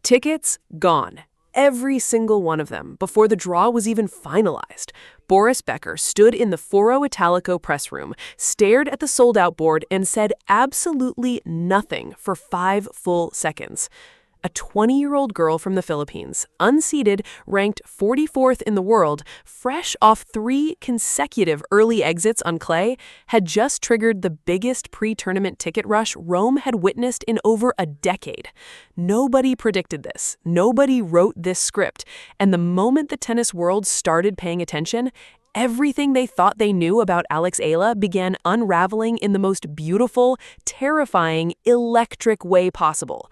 Tickets gone. Every single one of them, before the draw was even finalized. Boris Becker stood in the Foro Italico press room, stared at the sold-out board, and said absolutely nothing for 5 full seconds. A 20-year-old girl from the Philippines, unseeded, ranked 44th in the world, fresh off 3 consecutive early exits on clay, had just triggered the biggest pre-tournament ticket rush Rome had witnessed in over a decade. Nobody predicted this. Nobody wrote this script. And the moment the tennis world started paying attention, everything they thought they knew about Alex Eala began unraveling in the most beautiful, terrifying, electric way possible.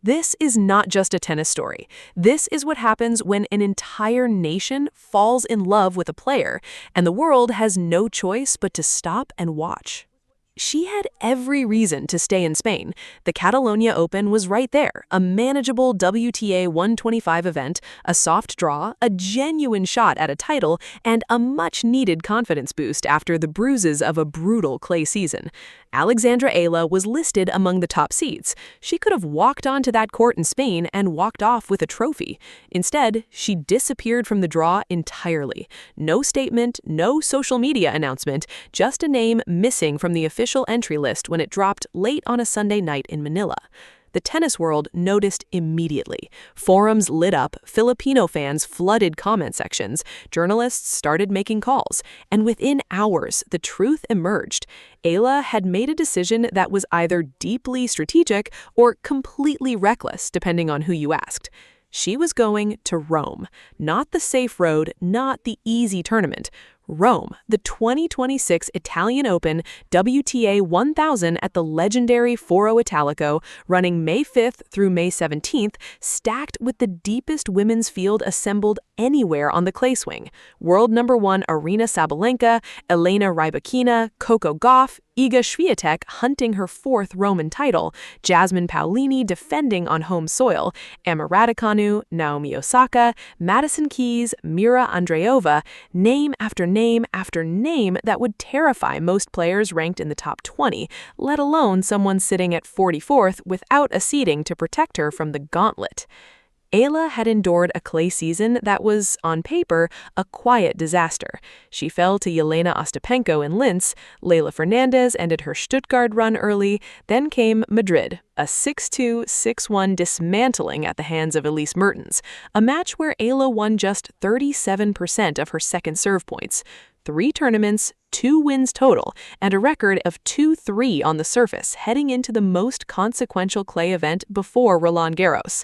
This is not just a tennis story. This is what happens when an entire nation falls in love with a player, and the world has no choice but to stop and watch. She had every reason to stay in Spain. The Catalonia Open was right there, a manageable WTA 125 event, a soft draw, a genuine shot at a title, and a much-needed confidence boost after the bruises of a brutal clay season. Alexandra Eala was listed among the top seeds. She could have walked onto that court in Spain and walked off with a trophy. Instead, she disappeared from the draw entirely. No statement, no social media announcement, just a name missing from the official entry list when it dropped late on a Sunday night in Manila. The tennis world noticed immediately. Forums lit up, Filipino fans flooded comment sections, journalists started making calls, and within hours, the truth emerged. Eala had made a decision that was either deeply strategic or completely reckless, depending on who you asked. She was going to Rome, not the safe road, not the easy tournament. Rome, the 2026 Italian Open WTA 1000 at the legendary Foro Italico, running May 5th through May 17th, stacked with the deepest women's field assembled anywhere on the clay swing. World number 1 Aryna Sabalenka, Elena Rybakina, Coco Gauff, Iga Swiatek hunting her 4th Roman title, Jasmine Paolini defending on home soil, Emma Raducanu, Naomi Osaka, Madison Keys, Mira Andreeva, name after name after name that would terrify most players ranked in the top 20, let alone someone sitting at 44th without a seeding to protect her from the gauntlet. Eala had endured a clay season that was, on paper, a quiet disaster. She fell to Jelena Ostapenko in Linz, Leylah Fernandez ended her Stuttgart run early, then came Madrid, a 6-2, 6-1 dismantling at the hands of Elise Mertens, a match where Eala won just 37% of her second serve points. 3 tournaments, 2 wins total, and a record of 2-3 on the surface heading into the most consequential clay event before Roland Garros.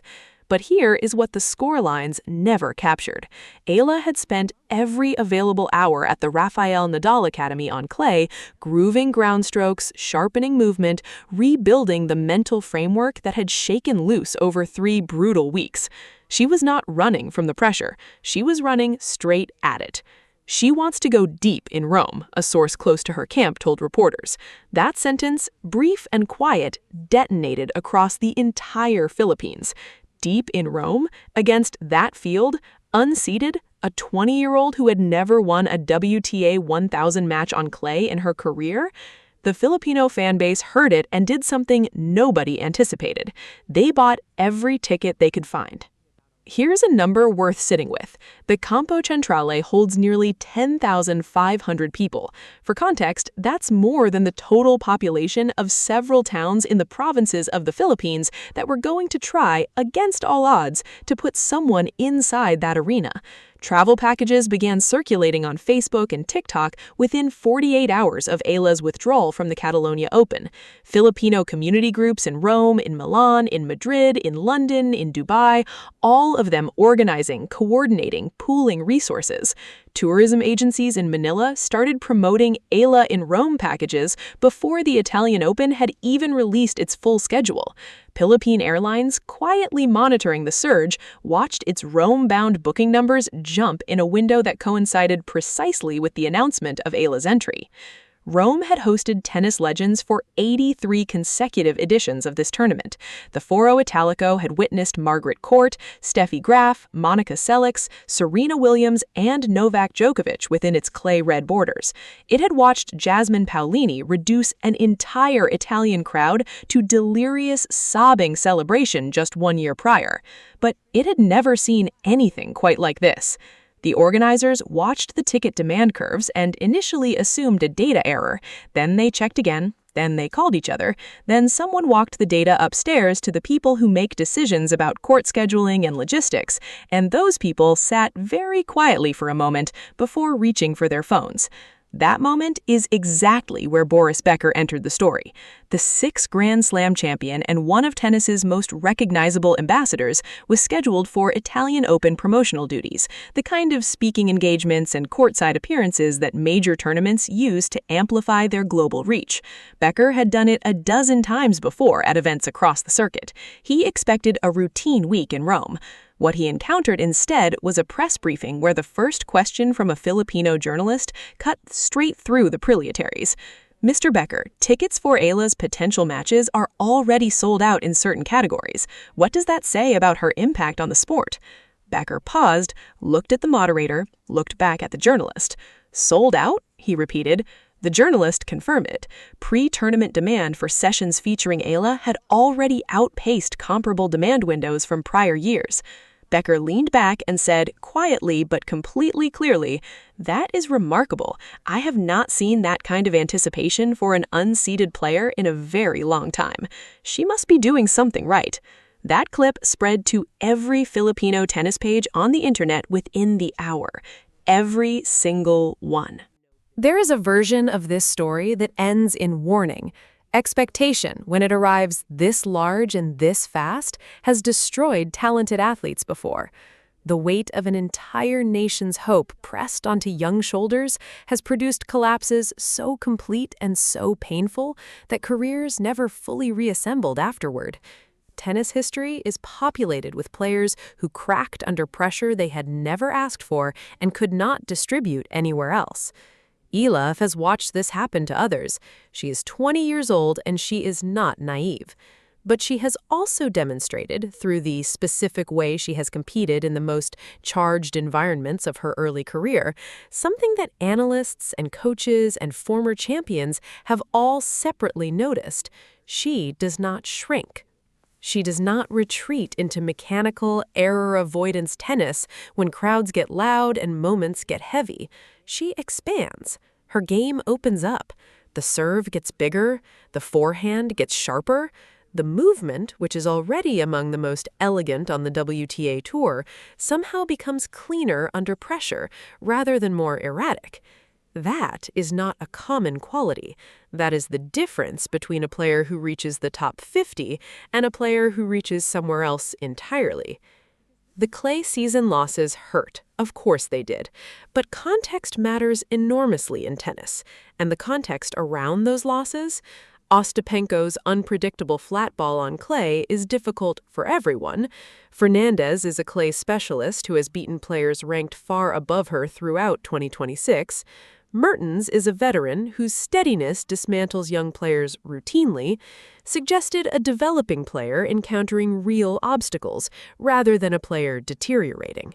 But here is what the scorelines never captured. Eala had spent every available hour at the Rafael Nadal Academy on clay, grooving ground strokes, sharpening movement, rebuilding the mental framework that had shaken loose over 3 brutal weeks. She was not running from the pressure. She was running straight at it. She wants to go deep in Rome, a source close to her camp told reporters. That sentence, brief and quiet, detonated across the entire Philippines. Deep in Rome, against that field, unseeded, a 20-year-old who had never won a WTA 1000 match on clay in her career? The Filipino fan base heard it and did something nobody anticipated. They bought every ticket they could find. Here's a number worth sitting with. The Campo Centrale holds nearly 10,500 people. For context, that's more than the total population of several towns in the provinces of the Philippines that were going to try, against all odds, to put someone inside that arena. Travel packages began circulating on Facebook and TikTok within 48 hours of Eala's withdrawal from the Catalonia Open. Filipino community groups in Rome, in Milan, in Madrid, in London, in Dubai, all of them organizing, coordinating, pooling resources. Tourism agencies in Manila started promoting Eala in Rome packages before the Italian Open had even released its full schedule. Philippine Airlines, quietly monitoring the surge, watched its Rome-bound booking numbers jump in a window that coincided precisely with the announcement of Eala's entry. Rome had hosted tennis legends for 83 consecutive editions of this tournament. The Foro Italico had witnessed Margaret Court, Steffi Graf, Monica Seles, Serena Williams, and Novak Djokovic within its clay-red borders. It had watched Jasmine Paolini reduce an entire Italian crowd to delirious, sobbing celebration just 1 year prior. But it had never seen anything quite like this. The organizers watched the ticket demand curves and initially assumed a data error. Then they checked again. Then they called each other. Then someone walked the data upstairs to the people who make decisions about court scheduling and logistics, and those people sat very quietly for a moment before reaching for their phones. That moment is exactly where Boris Becker entered the story. The 6 Grand Slam champion and one of tennis's most recognizable ambassadors was scheduled for Italian Open promotional duties, the kind of speaking engagements and courtside appearances that major tournaments use to amplify their global reach. Becker had done it a dozen times before at events across the circuit. He expected a routine week in Rome. What he encountered instead was a press briefing where the first question from a Filipino journalist cut straight through the preliminaries. Mr. Becker, tickets for Eala's potential matches are already sold out in certain categories. What does that say about her impact on the sport? Becker paused, looked at the moderator, looked back at the journalist. Sold out? He repeated. The journalist confirmed it. Pre-tournament demand for sessions featuring Eala had already outpaced comparable demand windows from prior years. Becker leaned back and said, quietly but completely clearly, "That is remarkable. I have not seen that kind of anticipation for an unseeded player in a very long time. She must be doing something right." That clip spread to every Filipino tennis page on the internet within the hour. Every single one. There is a version of this story that ends in warning. Expectation, when it arrives this large and this fast, has destroyed talented athletes before. The weight of an entire nation's hope pressed onto young shoulders has produced collapses so complete and so painful that careers never fully reassembled afterward. Tennis history is populated with players who cracked under pressure they had never asked for and could not distribute anywhere else. Eala has watched this happen to others. She is 20 years old and she is not naive. But she has also demonstrated, through the specific way she has competed in the most charged environments of her early career, something that analysts and coaches and former champions have all separately noticed. She does not shrink. She does not retreat into mechanical, error avoidance tennis when crowds get loud and moments get heavy. She expands. Her game opens up. The serve gets bigger. The forehand gets sharper. The movement, which is already among the most elegant on the WTA Tour, somehow becomes cleaner under pressure rather than more erratic. That is not a common quality. That is the difference between a player who reaches the top 50 and a player who reaches somewhere else entirely. The clay season losses hurt, of course they did, but context matters enormously in tennis, and the context around those losses, Ostapenko's unpredictable flat ball on clay is difficult for everyone. Fernandez is a clay specialist who has beaten players ranked far above her throughout 2026. Mertens is a veteran whose steadiness dismantles young players routinely, suggested a developing player encountering real obstacles rather than a player deteriorating.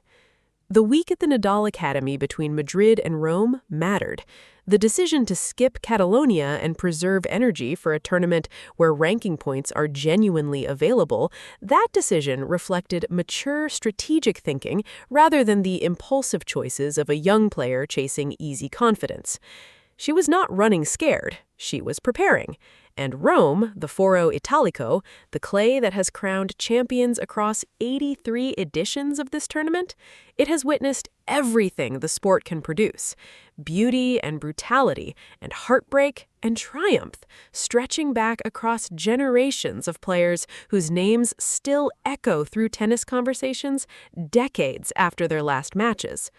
The week at the Nadal Academy between Madrid and Rome mattered. The decision to skip Catalonia and preserve energy for a tournament where ranking points are genuinely available, that decision reflected mature strategic thinking rather than the impulsive choices of a young player chasing easy confidence. She was not running scared, she was preparing. And Rome, the Foro Italico, the clay that has crowned champions across 83 editions of this tournament, it has witnessed everything the sport can produce. Beauty and brutality and heartbreak and triumph, stretching back across generations of players whose names still echo through tennis conversations decades after their last matches.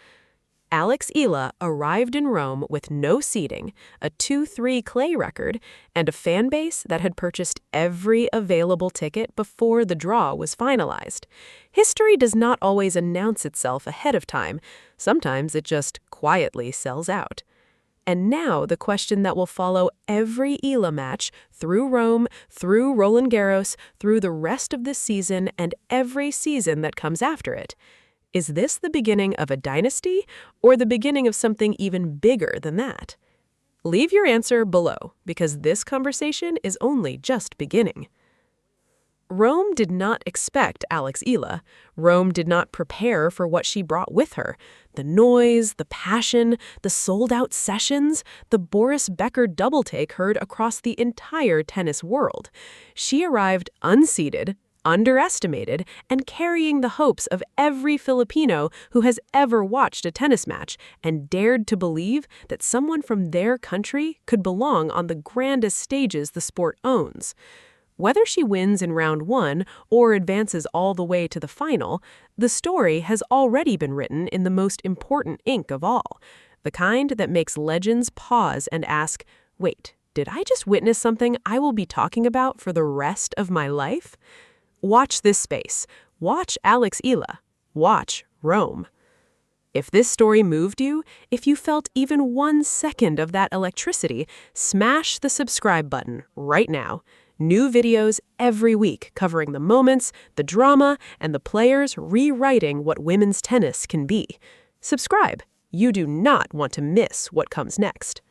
Alex Eala arrived in Rome with no seeding, a 2-3 clay record, and a fan base that had purchased every available ticket before the draw was finalized. History does not always announce itself ahead of time. Sometimes it just quietly sells out. And now the question that will follow every Eala match, through Rome, through Roland Garros, through the rest of this season, and every season that comes after it. Is this the beginning of a dynasty, or the beginning of something even bigger than that? Leave your answer below, because this conversation is only just beginning. Rome did not expect Alex Eala. Rome did not prepare for what she brought with her. The noise, the passion, the sold-out sessions, the Boris Becker double-take heard across the entire tennis world. She arrived unseeded, underestimated, and carrying the hopes of every Filipino who has ever watched a tennis match and dared to believe that someone from their country could belong on the grandest stages the sport owns. Whether she wins in round 1 or advances all the way to the final, the story has already been written in the most important ink of all, the kind that makes legends pause and ask, wait, did I just witness something I will be talking about for the rest of my life? Watch this space. Watch Alex Eala. Watch Rome. If this story moved you, if you felt even 1 second of that electricity, smash the subscribe button right now. New videos every week covering the moments, the drama, and the players rewriting what women's tennis can be. Subscribe. You do not want to miss what comes next.